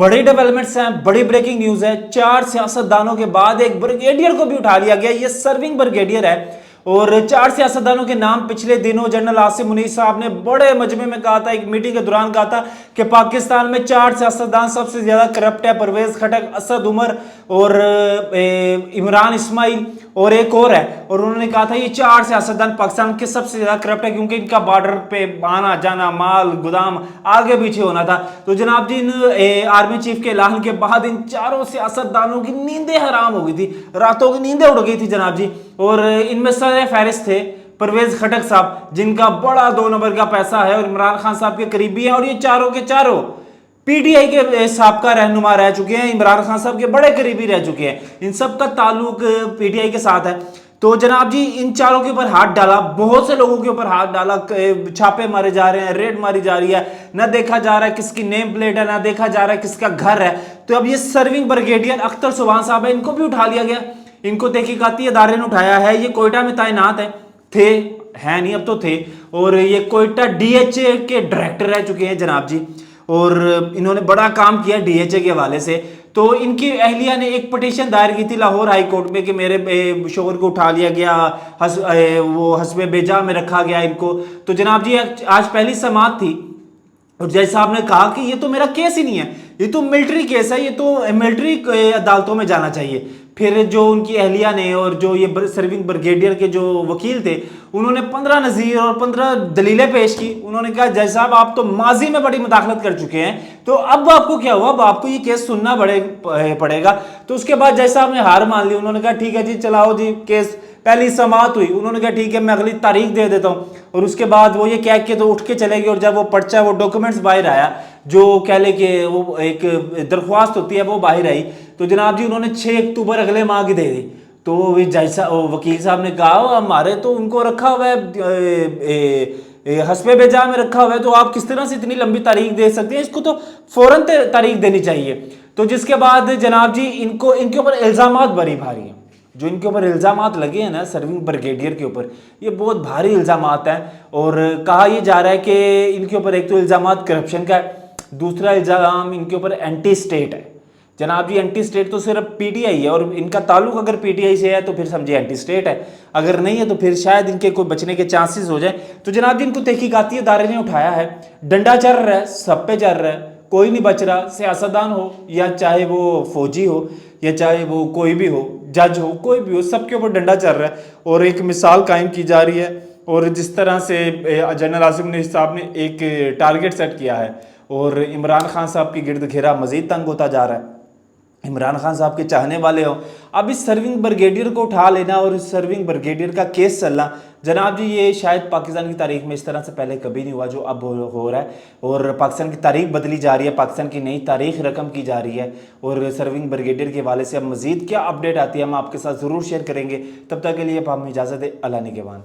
बड़ी डेवलपमेंट्स हैं, बड़ी ब्रेकिंग न्यूज है। 4 सियासतदानों के बाद एक ब्रिगेडियर को भी उठा लिया गया। ये सर्विंग ब्रिगेडियर है और 4 सियासतदानों के नाम पिछले दिनों जनरल आसिम मुनीर साहब ने बड़े मजमे में कहा था, एक मीटिंग के दौरान कहा था कि पाकिस्तान में 4 सियासतदान सबसे ज्यादा करप्ट है। परवेज खटक, असद उमर और इमरान इस्माइल और एक और है। और उन्होंने कहा था ये 4 सियासतदान पाकिस्तान के सबसे ज्यादा करप्ट है क्योंकि इनका बॉर्डर पे आना जाना, माल गुदाम आगे पीछे होना था। तो जनाब जी, इन आर्मी चीफ के ऐलान के बाद इन 4 सियासतदानों की नींदें हराम हो गई थी, रातों की नींदें उड़ गई थी जनाब जी। और इनमें सर फहरिस्त थे परवेज खटक साहब, जिनका बड़ा 2 नंबर का पैसा है और इमरान खान साहब के करीबी हैं। और ये चारों के चारों पीटीआई के साबका रहनुमा रह चुके हैं, इमरान खान साहब के बड़े करीबी रह चुके हैं। इन सब का ताल्लुक पीटीआई के साथ है। तो जनाब जी, इन चारों के ऊपर हाथ डाला, बहुत से लोगों के ऊपर हाथ डाला, छापे मारे जा रहे हैं, रेड मारी जा रही है, ना देखा जा रहा है किसकी नेम प्लेट है, ना देखा जा रहा है किसका घर है। तो अब ये सर्विंग ब्रिगेडियर अख्तर सुभान साहब है, इनको भी उठा लिया गया। इनको तहकीकाती अदारे ने उठाया है। ये कोयटा में तैनात है नहीं, अब तो थे। और ये कोयटा डीएचए के डायरेक्टर रह चुके हैं जनाब जी। और इन्होंने बड़ा काम किया डीएचए के हवाले से। तो इनकी अहलिया ने एक पिटीशन दायर की थी लाहौर हाई कोर्ट में कि मेरे शोहर को उठा लिया गया, वो हस्बे बेजा में रखा गया इनको। तो जनाब जी, आज पहली समाअत थी और जज साहब ने कहा कि ये तो मेरा केस ही नहीं है, ये तो मिलिट्री केस है, ये तो मिलिट्री अदालतों में जाना चाहिए। फिर जो उनकी अहलिया ने और जो ये सर्विंग ब्रिगेडियर के जो वकील थे, उन्होंने 15 नज़ीर और 15 दलीलें पेश की। उन्होंने कहा जज साहब, आप तो माजी में बड़ी मुदाखलत कर चुके हैं, तो अब आपको क्या हुआ, अब आपको ये केस सुनना पड़ेगा। तो उसके बाद जज साहब ने हार मान ली। उन्होंने कहा ठीक है जी, चलाओ जी केस। पहली समाअत हुई, उन्होंने कहा ठीक है, मैं अगली तारीख दे देता हूँ। और उसके बाद वो ये कह के तो उठ के चले गए। और जब वो पर्चा, वो डॉक्यूमेंट्स बाहर आया, जो कह ले कि वो एक दरख्वास्त होती है, वो बाहर आई। तो जनाब जी, उन्होंने 6 अक्टूबर अगले माह की दे दी। तो वकील साहब ने कहा हमारे तो उनको रखा हुआ है हस्बे बेजा में रखा हुआ है, तो आप किस तरह से इतनी लंबी तारीख दे सकते हैं, इसको तो फौरन तारीख देनी चाहिए। तो जिसके बाद जनाब जी, इनके ऊपर इल्जामात बड़ी भारी हैं। जो इनके ऊपर इल्जामात लगे हैं ना सर्विंग ब्रिगेडियर के ऊपर, ये बहुत भारी इल्जामात हैं। और कहा यह जा रहा है कि इनके ऊपर एक तो इल्जामात करप्शन का है, दूसरा इल्जाम इनके ऊपर एंटी स्टेट है। जनाब जी, एंटी स्टेट तो सिर्फ पीटीआई है और इनका ताल्लुक अगर पीटीआई से है तो फिर समझिए एंटी स्टेट है, अगर नहीं है तो फिर शायद इनके कोई बचने के चांसेस हो जाए। तो जनाब जी, इनको तहकीकाती अदारे ने उठाया है, डंडा चल रहा है, सब पे चल रहा है, कोई नहीं बच रहा। सियासतदान हो या चाहे वो फौजी हो या चाहे वो कोई भी हो, जज हो, कोई भी हो, सबके ऊपर डंडा चल रहा है और एक मिसाल कायम की जा रही है। और जिस तरह से जनरल आसिम मुनीर साहब ने एक टारगेट सेट किया है और इमरान खान साहब की गिरद घेरा मजीद तंग होता जा रहा है, इमरान खान साहब के चाहने वाले हो। अब इस सर्विंग ब्रिगेडियर को उठा लेना और इस सर्विंग ब्रिगेडियर का केस चलना, जनाब जी, ये शायद पाकिस्तान की तारीख में इस तरह से पहले कभी नहीं हुआ जो अब हो रहा है। और पाकिस्तान की तारीख बदली जा रही है, पाकिस्तान की नई तारीख रकम की जा रही है। और सर्विंग ब्रिगेडियर के हवाले से अब मजीद क्या अपडेट आती है हम आपके साथ ज़रूर शेयर करेंगे। तब तक के लिए आप हमें इजाज़त दें। अल्लाह निगहबान।